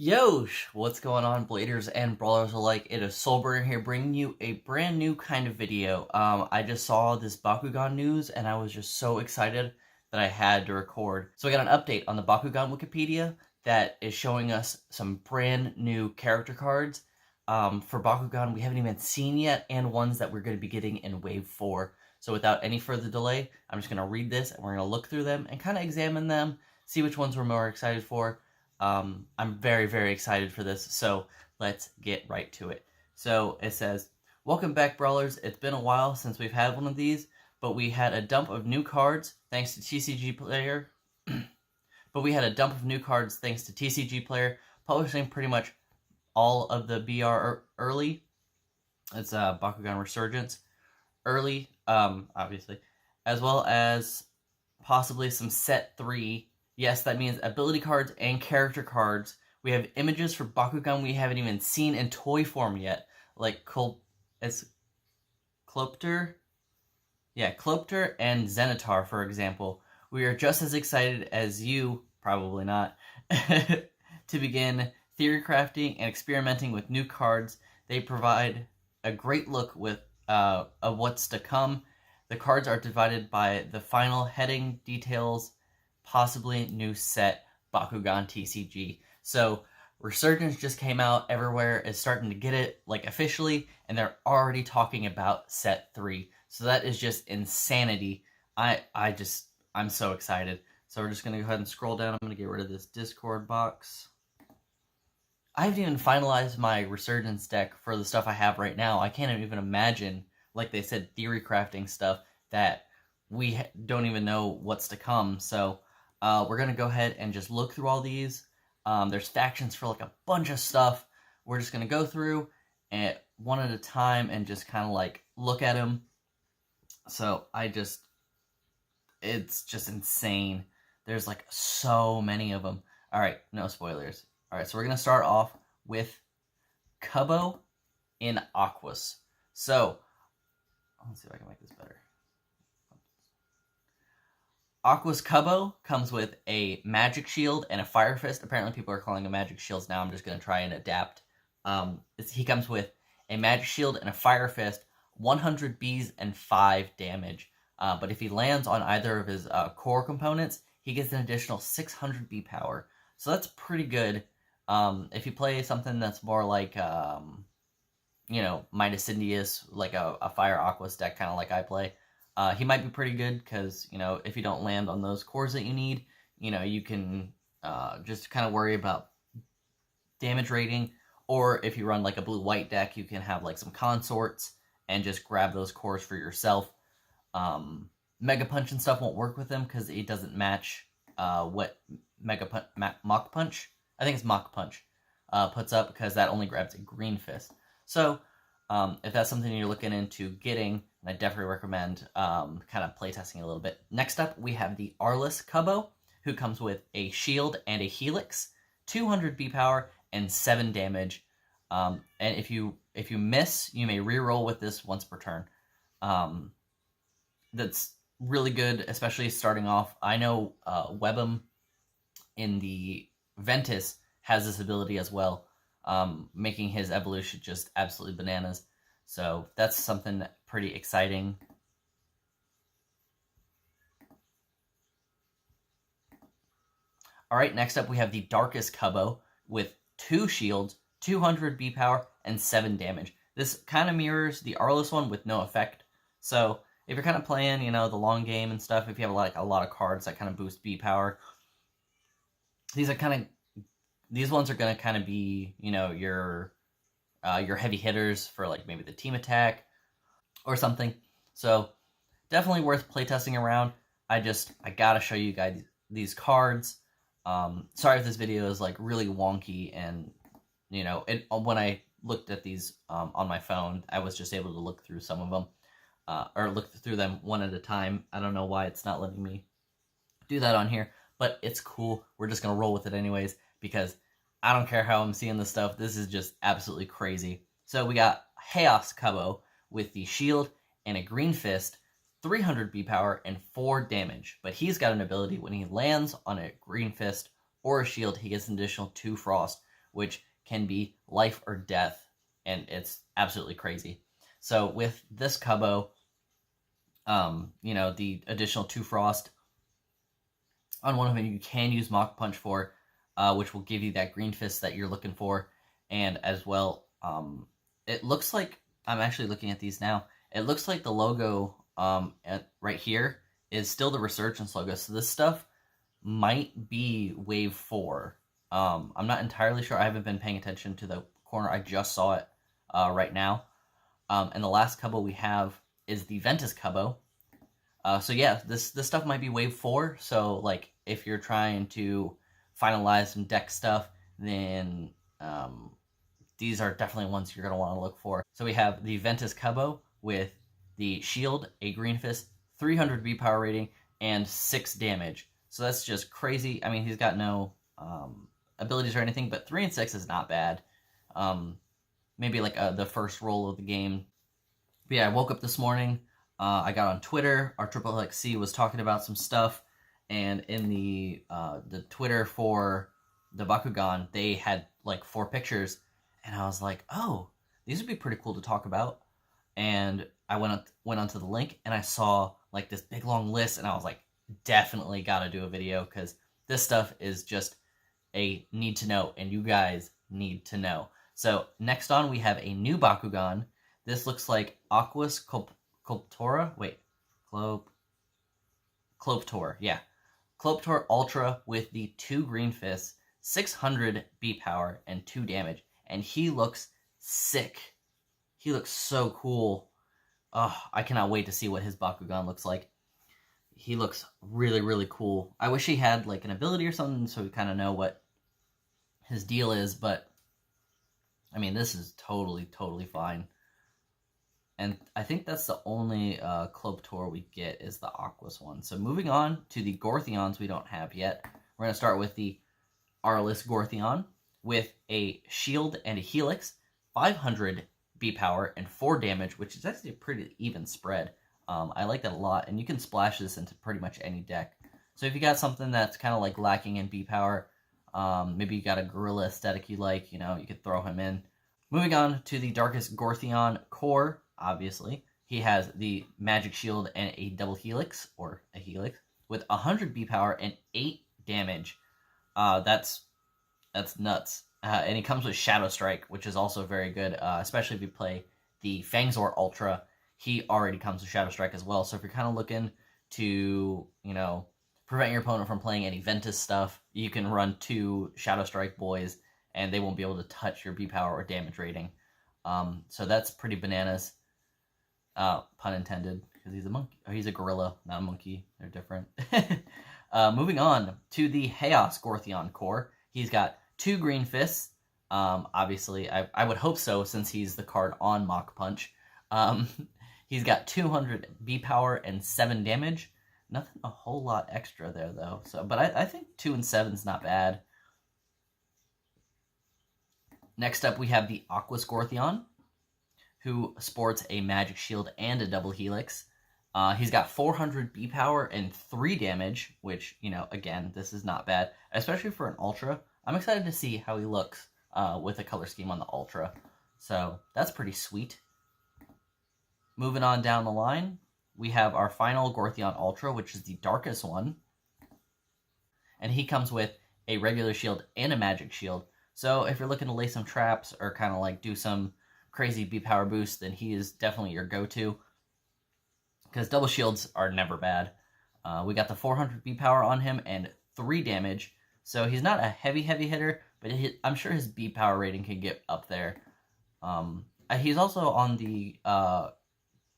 Yo, what's going on, Bladers and Brawlers alike? It is Soulburner here, bringing you a brand new kind of video. I just saw this Bakugan news, and I was just so excited that I had to record. So I got an update on the Bakugan Wikipedia that is showing us some brand new character cards for Bakugan we haven't even seen yet, and ones that we're going to be getting in Wave 4. So without any further delay, I'm just going to read this, and we're going to look through them and kind of examine them, see which ones we're more excited for. I'm very, very excited for this, so let's get right to it. So it says, "Welcome back, Brawlers. It's been a while since we've had one of these, but we had a dump of new cards thanks to TCG Player. Publishing pretty much all of the BR early. It's Bakugan Resurgence early, obviously, as well as possibly some Set 3. Yes, that means ability cards and character cards. We have images for Bakugan we haven't even seen in toy form yet, like Clopter and Zenitar, for example. We are just as excited as you, probably not, to begin theory crafting and experimenting with new cards. They provide a great look of what's to come. The cards are divided by the final heading details, possibly new set Bakugan TCG. So Resurgence just came out. Everywhere is starting to get it, like, officially, and they're already talking about set 3. So that is just insanity. I'm so excited. So we're just gonna go ahead and scroll down. I'm gonna get rid of this Discord box. I haven't even finalized my Resurgence deck for the stuff I have right now. I can't even imagine, like they said, theory crafting stuff that we don't even know what's to come. So we're going to go ahead and just look through all these. There's factions for like a bunch of stuff. We're just going to go through and one at a time and just kind of like look at them. So it's just insane. There's like so many of them. All right, no spoilers. All right, so we're going to start off with Kubo in Aquas. So let's see if I can make this better. Aqua's Kubo comes with a Magic Shield and a Fire Fist. Apparently people are calling them Magic Shields now. I'm just going to try and adapt. He comes with a Magic Shield and a Fire Fist, 100 Bs and 5 damage. But if he lands on either of his core components, he gets an additional 600 B power. So that's pretty good. If you play something that's more like, Midas Indius, like a Fire Aquas deck, kind of like I play, he might be pretty good because, if you don't land on those cores that you need, you can just kind of worry about damage rating. Or if you run like a blue-white deck, you can have like some consorts and just grab those cores for yourself. Mega Punch and stuff won't work with him because it doesn't match what Mach Punch, I think it's Mach Punch, puts up, because that only grabs a Green Fist. So if that's something you're looking into getting, I definitely recommend kind of playtesting a little bit. Next up, we have the Arliss Kubo, who comes with a shield and a helix, 200 B power, and 7 damage. And if you miss, you may reroll with this once per turn. That's really good, especially starting off. I know Webum in the Ventus has this ability as well, making his evolution just absolutely bananas. So that's something pretty exciting. All right, next up we have the Darkest Kubo with 2 shields, 200 B power, and 7 damage. This kind of mirrors the Arliss one with no effect. So if you're kind of playing, the long game and stuff, if you have like a lot of cards that kind of boost B power, these ones are going to kind of be, your heavy hitters for like maybe the team attack or something. So definitely worth playtesting around. I gotta show you guys these cards. Sorry if this video is like really wonky, and when I looked at these on my phone, I was just able to look through some of them, or look through them one at a time. I don't know why it's not letting me do that on here, but it's cool. We're just gonna roll with it anyways, because I don't care how I'm seeing this stuff. This is just absolutely crazy. So we got Chaos Kubo with the shield and a Green Fist, 300 B power, and 4 damage. But he's got an ability when he lands on a Green Fist or a shield, he gets an additional 2 frost, which can be life or death, and it's absolutely crazy. So with this Cubbo, you know, the additional 2 Frost on one of them you can use Mach Punch for, which will give you that green fist that you're looking for. And as well, it looks like, I'm actually looking at these now, it looks like the logo right here is still the Resurgence logo. So this stuff might be Wave 4. I'm not entirely sure. I haven't been paying attention to the corner. I just saw it right now. And the last Cubbo we have is the Ventus Cubbo. So yeah, this stuff might be Wave 4. So like if you're trying to finalize some deck stuff, then these are definitely ones you're going to want to look for. So we have the Ventus Cubbo with the shield, a green fist, 300 B power rating, and 6 damage. So that's just crazy. I mean, he's got no abilities or anything, but 3 and 6 is not bad. Maybe like the first roll of the game. But yeah, I woke up this morning. I got on Twitter. Our Triple XC was talking about some stuff, and in the Twitter for the Bakugan, they had like 4 pictures, and I was like, oh, these would be pretty cool to talk about. And I went onto the link, and I saw like this big long list, and I was like, definitely got to do a video, because this stuff is just a need to know, and you guys need to know. So next on, we have a new Bakugan. This looks like Aquas Cloptora. Wait, Cloptor. Yeah, Cloptor Ultra with the 2 green fists, 600 B power, and 2 damage. And he looks sick. He looks so cool. Oh, I cannot wait to see what his Bakugan looks like. He looks really, really cool. I wish he had like an ability or something so we kind of know what his deal is, but I mean, this is totally, totally fine. And I think that's the only Cloptor we get is the Aquas one. So moving on to the Gortheons we don't have yet. We're going to start with the Arliss Gortheon with a shield and a helix, 500 B power, and 4 damage, which is actually a pretty even spread. I like that a lot, and you can splash this into pretty much any deck. So if you got something that's kind of like lacking in B power, maybe you got a gorilla aesthetic you like, you know, you could throw him in. Moving on to the Darkest Gortheon core, obviously. He has the Magic Shield and a double helix, or a helix, with 100 B power and 8 damage. That's nuts. And he comes with Shadow Strike, which is also very good, especially if you play the Fangzor Ultra. He already comes with Shadow Strike as well. So if you're kind of looking to, you know, prevent your opponent from playing any Ventus stuff, you can run 2 Shadow Strike boys, and they won't be able to touch your B power or damage rating. So that's pretty bananas. Pun intended, because he's a monkey. Or he's a gorilla, not a monkey. They're different. Moving on to the Chaos Gortheon core. He's got 2 green fists. Obviously, I would hope so, since he's the card on Mach Punch. He's got 200 B power and 7 damage. Nothing a whole lot extra there, though. So, but I think 2 and 7 is not bad. Next up, we have the Aquas Gortheon, who sports a Magic Shield and a double helix. He's got 400 B power and 3 damage, which, you know, again, this is not bad, especially for an Ultra. I'm excited to see how he looks with a color scheme on the Ultra. So that's pretty sweet. Moving on down the line, we have our final Gortheon Ultra, which is the darkest one. And he comes with a regular shield and a magic shield. So if you're looking to lay some traps or kind of like do some crazy B power boost, then he is definitely your go-to. Because double shields are never bad. We got the 400 B power on him and 3 damage. So he's not a heavy hitter, but I'm sure his B power rating can get up there. He's also on the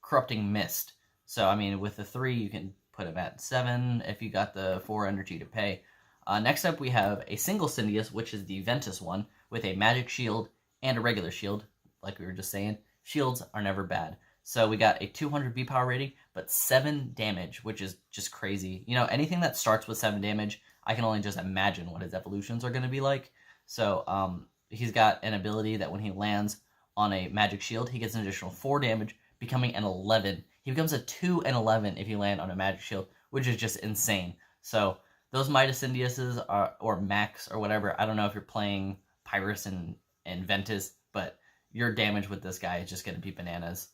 Corrupting Mist. So, I mean, with the 3, you can put him at 7 if you got the 4 energy to pay. Next up, we have a single Syndius, which is the Ventus one, with a magic shield and a regular shield. Like we were just saying, shields are never bad. So we got a 200 B power rating, but 7 damage, which is just crazy. You know, anything that starts with 7 damage, I can only just imagine what his evolutions are going to be like. So he's got an ability that when he lands on a magic shield, he gets an additional 4 damage, becoming an 11. He becomes a 2 and 11 if you land on a magic shield, which is just insane. So those Midas Syndiuses or Max or whatever, I don't know if you're playing Pyrus and Ventus, but your damage with this guy is just going to be bananas.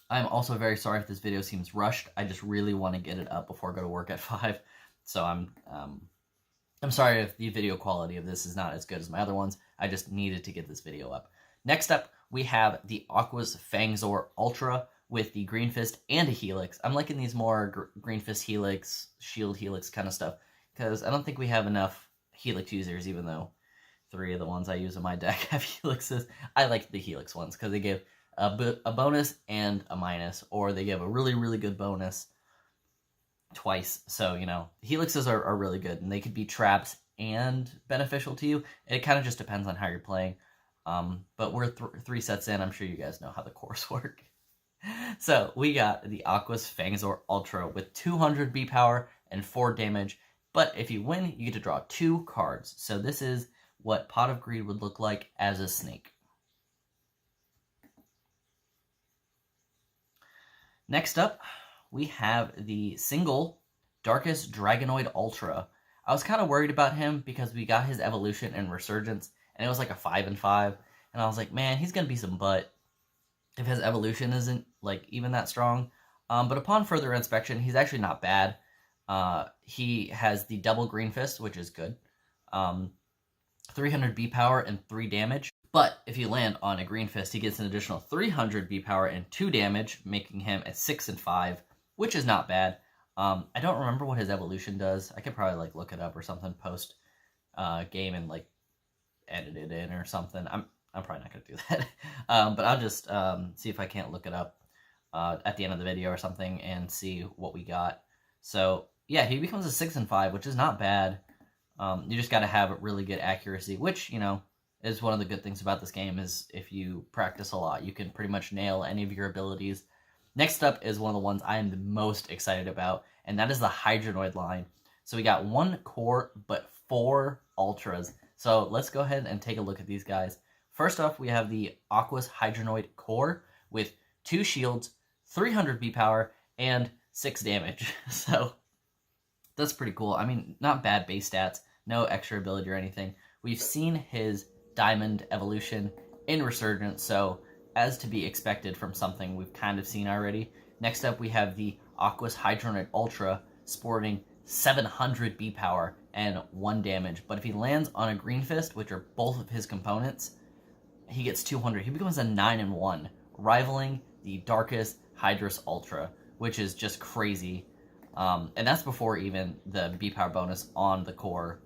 I'm also very sorry if this video seems rushed. I just really want to get it up before I go to work at 5. So I'm sorry if the video quality of this is not as good as my other ones. I just needed to get this video up. Next up, we have the Aqua's Fangzor Ultra with the Green Fist and a Helix. I'm liking these more Green Fist Helix, Shield Helix kind of stuff, because I don't think we have enough Helix users, even though 3 of the ones I use in my deck have Helixes. I like the Helix ones because they give a bonus and a minus, or they give a really, really good bonus twice. So, you know, Helixes are really good, and they could be traps and beneficial to you. It kind of just depends on how you're playing. But we're 3 sets in. I'm sure you guys know how the cores work. So we got the Aqua's Fangzor Ultra with 200 B power and 4 damage. But if you win, you get to draw 2 cards. So this is what Pot of Greed would look like as a snake. Next up, we have the single Darkest Dragonoid Ultra. I was kind of worried about him because we got his evolution and resurgence, and it was like a 5 and 5. And I was like, man, he's going to be some butt if his evolution isn't like even that strong. But upon further inspection, he's actually not bad. He has the double Green Fist, which is good. 300 B power and 3 damage. But if you land on a Green Fist, he gets an additional 300 B power and 2 damage, making him at 6 and 5, which is not bad. I don't remember what his evolution does. I could probably like look it up or something post game and like edit it in or something. I'm probably not gonna do that. But I'll just see if I can't look it up at the end of the video or something and see what we got. So yeah, he becomes a 6 and 5, which is not bad. You just got to have really good accuracy, which, you know, is one of the good things about this game. Is if you practice a lot, you can pretty much nail any of your abilities. Next up is one of the ones I am the most excited about, and that is the Hydronoid line. So we got 1 core, but 4 ultras. So let's go ahead and take a look at these guys. First off, we have the Aqua's Hydronoid core with 2 shields, 300 B power, and 6 damage. So that's pretty cool. I mean, not bad base stats, no extra ability or anything. We've seen his Diamond evolution in Resurgence, so as to be expected from something we've kind of seen already. Next up, we have the Aqua's Hydronoid Ultra, sporting 700 B power and 1 damage. But if he lands on a Green Fist, which are both of his components, he gets 200. He becomes a 9 and 1, rivaling the Darkest Hydrus Ultra, which is just crazy. And that's before even the B power bonus on the core.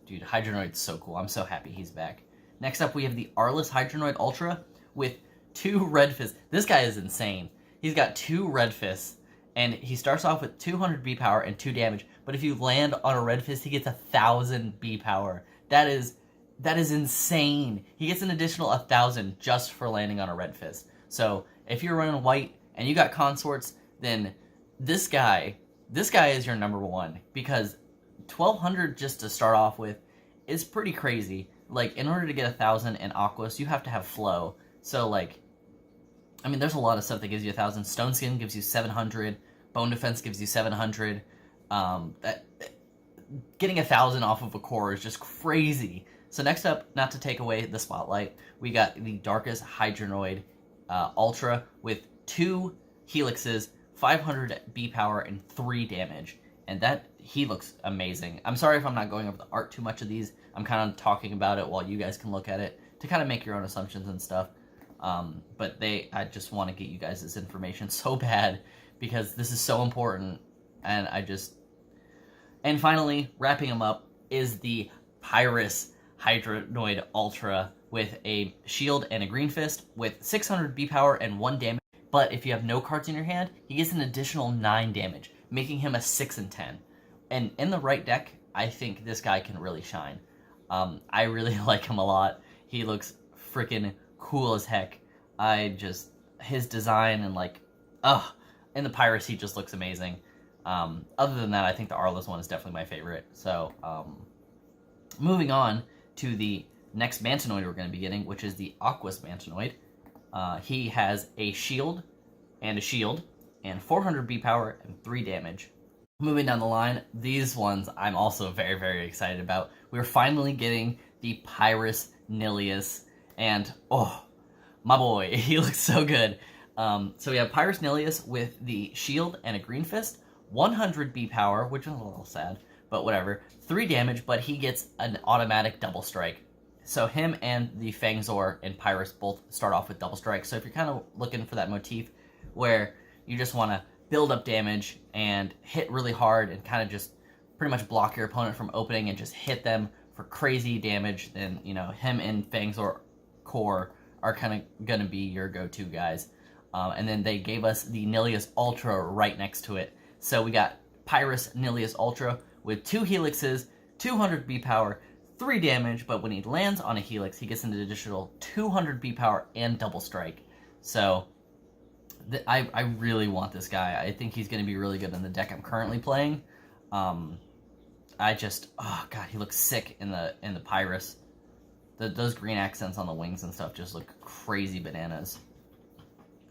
Dude, Hydronoid's so cool. I'm so happy he's back. Next up, we have the Arliss Hydronoid Ultra with 2 red fists. This guy is insane. He's got 2 red fists, and he starts off with 200 B power and 2 damage. But if you land on a red fist, he gets 1,000 B power. That is insane. He gets an additional 1,000 just for landing on a red fist. So if you're running white and you got consorts, then this guy is your number 1, because 1,200 just to start off with is pretty crazy. Like, in order to get 1,000 in Aquas, you have to have Folow. So, like, I mean, there's a lot of stuff that gives you 1,000. Stone Skin gives you 700. Bone Defense gives you 700. Getting 1,000 off of a core is just crazy. So next up, not to take away the spotlight, we got the Darkest Hydronoid Ultra with 2 Helixes, 500 B power, and 3 damage. And he looks amazing. I'm sorry if I'm not going over the art too much of these. I'm kind of talking about it while you guys can look at it to kind of make your own assumptions and stuff. But I just want to get you guys this information so bad because this is so important. And finally, wrapping them up is the Pyrus Hydronoid Ultra with a shield and a Green Fist with 600 B power and 1 damage. But if you have no cards in your hand, he gets an additional 9 damage, making him a 6 and 10. And in the right deck, I think this guy can really shine. I really like him a lot. He looks freaking cool as heck. His design and in the Pyrus, he just looks amazing. Other than that, I think the Arliss one is definitely my favorite. So, moving on to the next Mantanoid we're going to be getting, which is the Aquas Mantanoid. He has a shield and 400 B power and 3 damage. Moving down the line, these ones I'm also very, very excited about. We're finally getting the Pyrus Nilius, and oh, my boy, he looks so good. So we have Pyrus Nilius with the shield and a green fist, 100 B power, which is a little sad, but whatever. 3 damage, but he gets an automatic double strike. So him and the Fangzor and Pyrus both start off with double strike. So if you're kind of looking for that motif where you just want to build up damage and hit really hard and kind of just pretty much block your opponent from opening and just hit them for crazy damage, then, you know, him and Fangzor core are kind of going to be your go-to guys. And then they gave us the Nilius Ultra right next to it. So we got Pyrus Nilius Ultra with 2 helixes, 200 B power, 3 damage, but when he lands on a helix, he gets an additional 200 B power and double strike. So I really want this guy. I think he's going to be really good in the deck I'm currently playing. Oh god, he looks sick in the Pyrus. Those green accents on the wings and stuff just look crazy bananas.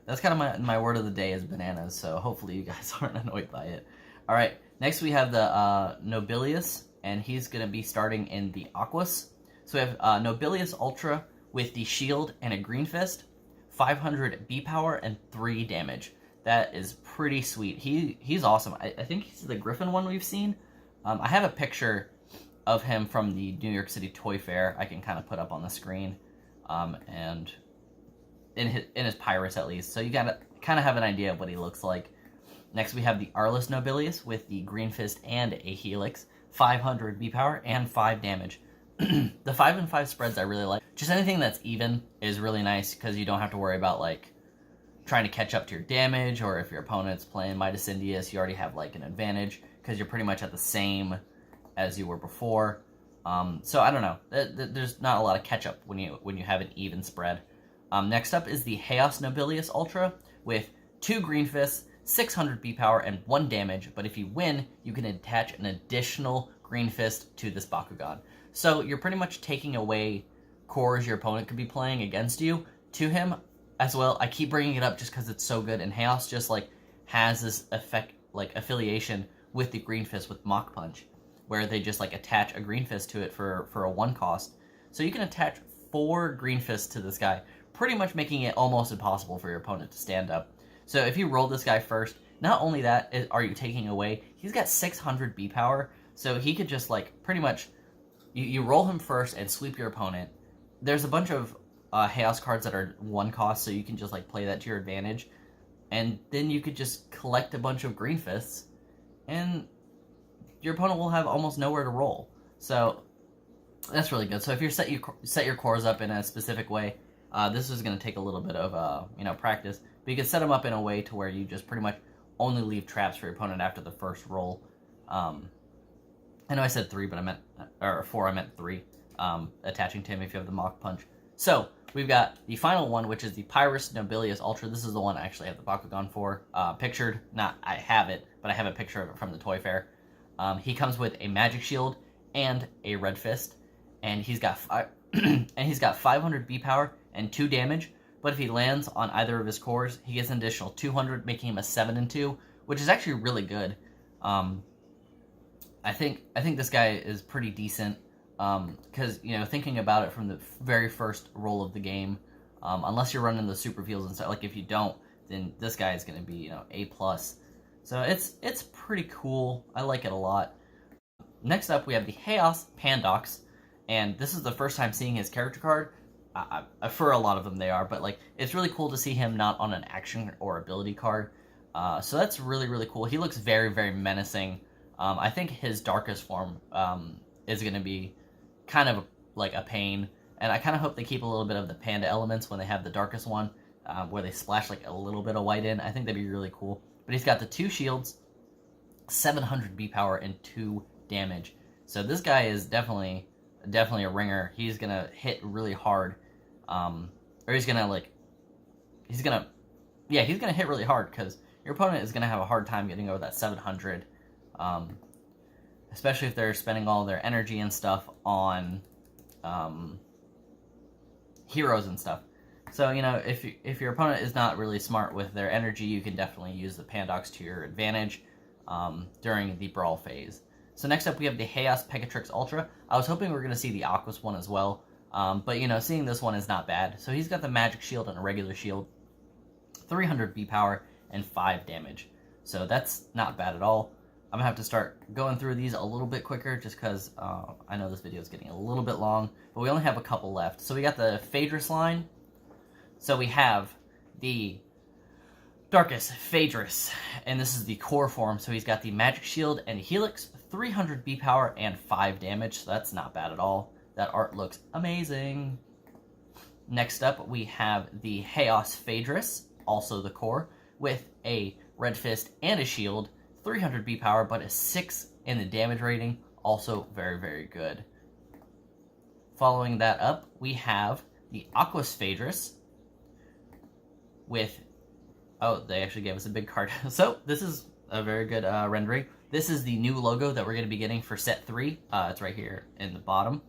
That's kind of my word of the day is bananas, so hopefully you guys aren't annoyed by it. Alright, next we have the Nobilius, and he's going to be starting in the Aquas. So we have Nobilius Ultra with the shield and a green fist, 500 B power, and 3 damage. That is pretty sweet. He's awesome. I think he's the Griffin one we've seen. I have a picture of him from the New York City Toy Fair I can kind of put up on the screen. And in his Pyrus at least. So you gotta kind of have an idea of what he looks like. Next we have the Arlis Nobilius with the green fist and a helix, 500 B power and 5 damage. The 5 and 5 spreads I really like. Just anything that's even is really nice because you don't have to worry about like trying to catch up to your damage, or if your opponent's playing Midas Indius, you already have like an advantage because you're pretty much at the same as you were before. So I don't know. There's not a lot of catch up when you have an even spread. Next up is the Chaos Nobilius Ultra with 2 green fists, 600 B power, and 1 damage, but if you win, you can attach an additional green fist to this Bakugan. So you're pretty much taking away cores your opponent could be playing against you to him as well. I keep bringing it up just because it's so good, and Chaos just like has this effect, like affiliation with the green fist with Mach Punch, where they just like attach a green fist to it for a 1 cost. So you can attach 4 green fists to this guy, pretty much making it almost impossible for your opponent to stand up. So if you roll this guy first, not only that are you taking away, he's got 600 B power, so he could just like pretty much, you roll him first and sweep your opponent. There's a bunch of Chaos cards that are 1 cost, so you can just like play that to your advantage, and then you could just collect a bunch of green fists, and your opponent will have almost nowhere to roll. So that's really good. So if you set your cores up in a specific way, this is going to take a little bit of practice, but you can set them up in a way to where you just pretty much only leave traps for your opponent after the first roll. I know I said 3, but I meant, or 4, I meant 3, attaching to him if you have the Mach Punch. So we've got the final one, which is the Pyrus Nobilius Ultra. This is the one I actually have the Bakugan for, pictured. Not I have it, but I have a picture of it from the Toy Fair. He comes with a magic shield and a red fist, and he's got 500 B power and 2 damage. But if he lands on either of his cores, he gets an additional 200, making him a 7-2, which is actually really good. I think this guy is pretty decent, because thinking about it from the very first roll of the game, unless you're running the super fields and stuff, like if you don't, then this guy is going to be A+. So it's pretty cool. I like it a lot. Next up, we have the Chaos Pandox, and this is the first time seeing his character card. For a lot of them they are, but like it's really cool to see him not on an action or ability card. So that's really, really cool. He looks very, very menacing. I think his darkest form is going to be kind of like a pain, and I kind of hope they keep a little bit of the panda elements when they have the darkest one, where they splash like a little bit of white in. I think that'd be really cool. But he's got the 2 shields, 700 B power, and 2 damage. So this guy is definitely a ringer. He's gonna hit really hard, or he's gonna hit really hard because your opponent is gonna have a hard time getting over that 700, especially if they're spending all their energy and stuff on heroes and stuff. So if your opponent is not really smart with their energy, you can definitely use the Pandox to your advantage during the brawl phase. So next up we have the Chaos Pegatrix Ultra. I was hoping we were going to see the Aquas one as well, But, you know, seeing this one is not bad. So he's got the magic shield and a regular shield, 300 B power, and 5 damage. So that's not bad at all. I'm going to have to start going through these a little bit quicker just because I know this video is getting a little bit long. But we only have a couple left. So we got the Phaedrus line. So we have the Darkus Phaedrus, and this is the core form. So he's got the magic shield and helix, 300 B power, and 5 damage. So that's not bad at all. That art looks amazing. Next up, we have the Chaos Phaedrus, also the core, with a red fist and a shield, 300 B power, but a 6 in the damage rating, also very, very good. Following that up, we have the Aquos Phaedrus with, oh, they actually gave us a big card. So this is a very good rendering. This is the new logo that we're going to be getting for set 3. It's right here in the bottom.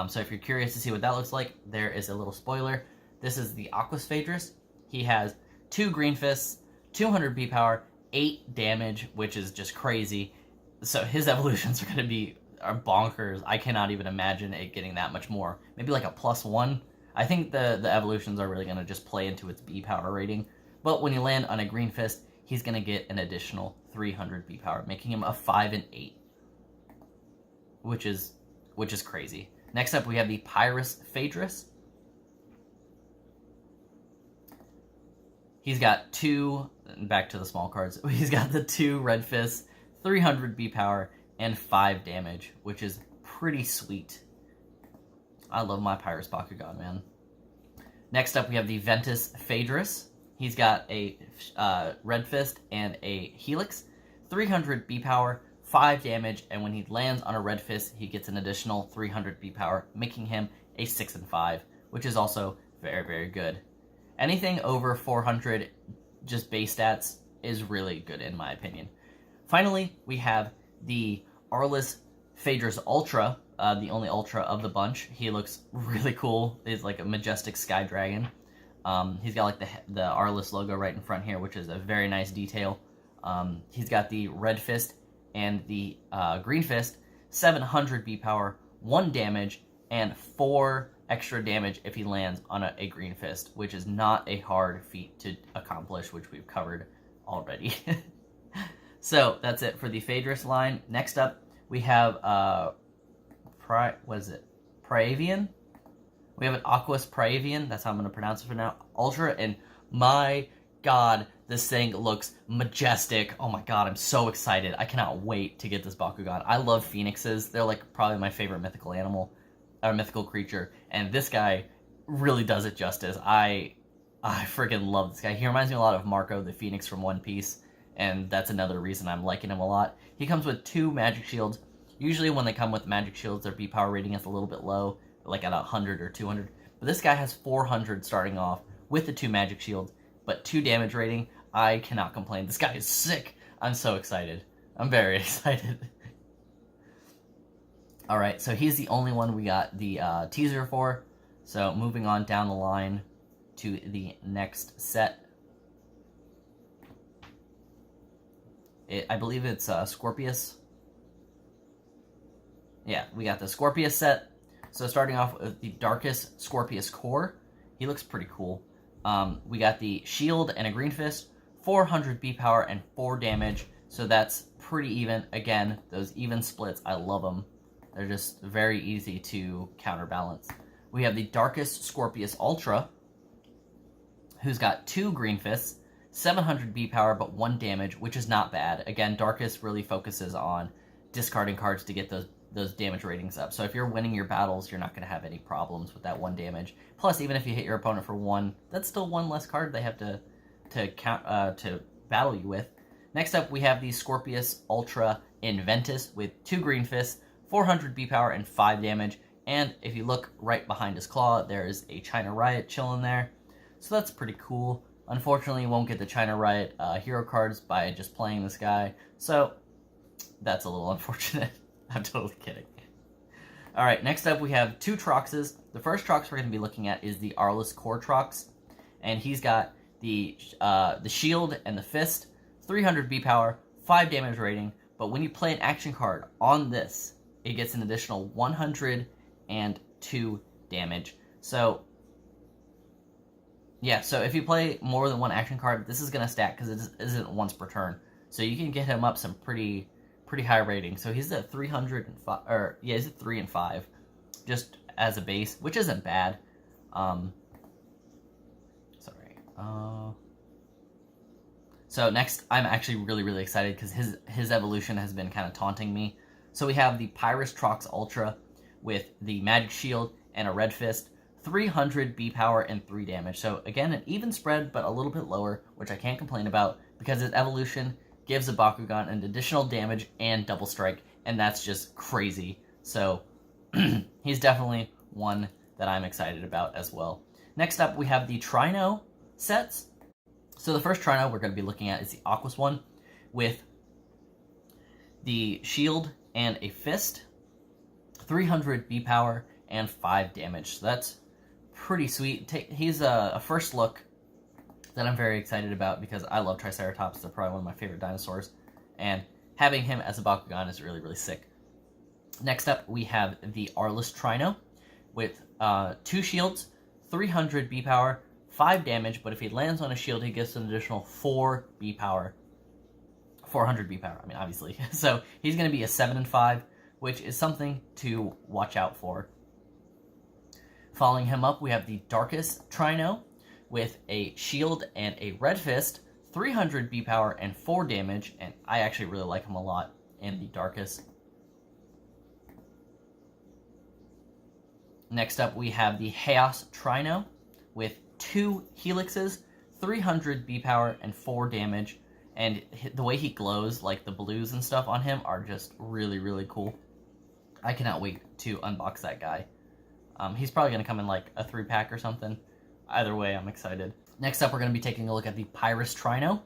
So if you're curious to see what that looks like, there is a little spoiler. This is the Aquos Phaedrus. He has 2 green fists, 200 B power, 8 damage, which is just crazy. So his evolutions are going to are bonkers. I cannot even imagine it getting that much more. Maybe like a +1. I think the evolutions are really going to just play into its B power rating. But when you land on a green fist, he's going to get an additional 300 B power, making him a 5 and 8, which is crazy. Next up, we have the Pyrus Phaedrus. He's got 2, back to the small cards, he's got the 2 red fists, 300 B power, and 5 damage, which is pretty sweet. I love my Pyrus Bakugan, man. Next up, we have the Ventus Phaedrus. He's got a red fist and a helix, 300 B power, 5 damage, and when he lands on a red fist, he gets an additional 300 B power, making him a 6 and 5, which is also very, very good. Anything over 400 just base stats is really good in my opinion. Finally, we have the Arliss Phaedrus Ultra, the only Ultra of the bunch. He looks really cool. He's like a majestic sky dragon. He's got like the Arliss logo right in front here, which is a very nice detail. He's got the red fist and the green fist, 700 B power, 1 damage, and 4 extra damage if he lands on a green fist, which is not a hard feat to accomplish, which we've covered already. So that's it for the Phaedrus line. Next up, we have Praevian? We have an Aquos Praevian, that's how I'm going to pronounce it for now, Ultra, and my god, this thing looks majestic. Oh my god, I'm so excited. I cannot wait to get this Bakugan. I love phoenixes. They're like probably my favorite mythical animal, or mythical creature, and this guy really does it justice. I freaking love this guy. He reminds me a lot of Marco, the Phoenix from One Piece, and that's another reason I'm liking him a lot. He comes with 2 magic shields. Usually when they come with magic shields, their B power rating is a little bit low, like at 100 or 200. But this guy has 400 starting off with the 2 magic shields, but 2 damage rating. I cannot complain. This guy is sick. I'm so excited. I'm very excited. Alright, so he's the only one we got the teaser for. So moving on down the line to the next set. I believe it's Scorpius. Yeah, we got the Scorpius set. So starting off with the Darkus Scorpius core. He looks pretty cool. We got the shield and a green fist, 400 B power and 4 damage. So that's pretty even. Again, those even splits, I love them. They're just very easy to counterbalance. We have the Darkus Scorpius Ultra, who's got 2 green fists, 700 B power, but 1 damage, which is not bad. Again, Darkus really focuses on discarding cards to get those damage ratings up. So if you're winning your battles, you're not going to have any problems with that 1 damage. Plus, even if you hit your opponent for 1, that's still 1 less card they have to battle you with. Next up, we have the Scorpius Ultra Inventus with 2 green fists, 400 B power, and 5 damage. And if you look right behind his claw, there is a China Riot chilling there. So that's pretty cool. Unfortunately, you won't get the China Riot hero cards by just playing this guy. So that's a little unfortunate. I'm totally kidding. Alright, next up we have 2 Troxes. The first Trox we're going to be looking at is the Arliss Core Trox. And he's got the shield and the fist, 300 B power, 5 damage rating. But when you play an action card on this, it gets an additional 102 damage. So yeah, so if you play more than one action card, this is going to stack because it isn't once per turn. So you can get him up some pretty high rating. So he's at 305, or yeah, he's at 3 and 5, just as a base, which isn't bad. So next, I'm actually really excited because his evolution has been kind of taunting me. So we have the Pyrus Trox Ultra with the Magic Shield and a Red Fist, 300 B power and 3 damage. So again, an even spread, but a little bit lower, which I can't complain about because his evolution gives a Bakugan an additional damage and double strike, and that's just crazy. So he's definitely one that I'm excited about as well. Next up, we have the Trino sets. So the first Trino we're going to be looking at is the Aquos one with the Shield and a Fist, 300 B power and 5 damage. So that's pretty sweet. He's a first look that I'm very excited about because I love Triceratops. They're probably one of my favorite dinosaurs, and having him as a Bakugan is really sick. Next up, we have the Arliss Trino with 2 shields, 300 B power, 5 damage, but if he lands on a shield, he gets an additional 4 B power. 400 B power, I mean, obviously. So he's going to be a 7 and 5, which is something to watch out for. Following him up, we have the Darkus Trino with a shield and a Red Fist, 300 B power and 4 damage, and I actually really like him a lot in the Darkus. Next up, we have the Chaos Trino with 2 helixes, 300 B power and 4 damage, and the way he glows, like the blues and stuff on him, are just really cool. I cannot wait to unbox that guy. He's probably going to come in like a 3-pack or something. Either way, I'm excited. Next up, we're going to be taking a look at the Pyrus Trino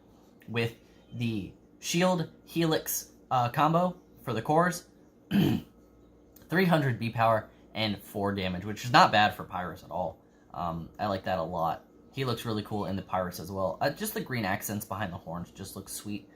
with the Shield Helix combo for the cores. 300 B power and 4 damage, which is not bad for Pyrus at all. I like that a lot. He looks really cool in the Pyrus as well. Just the green accents behind the horns just look sweet.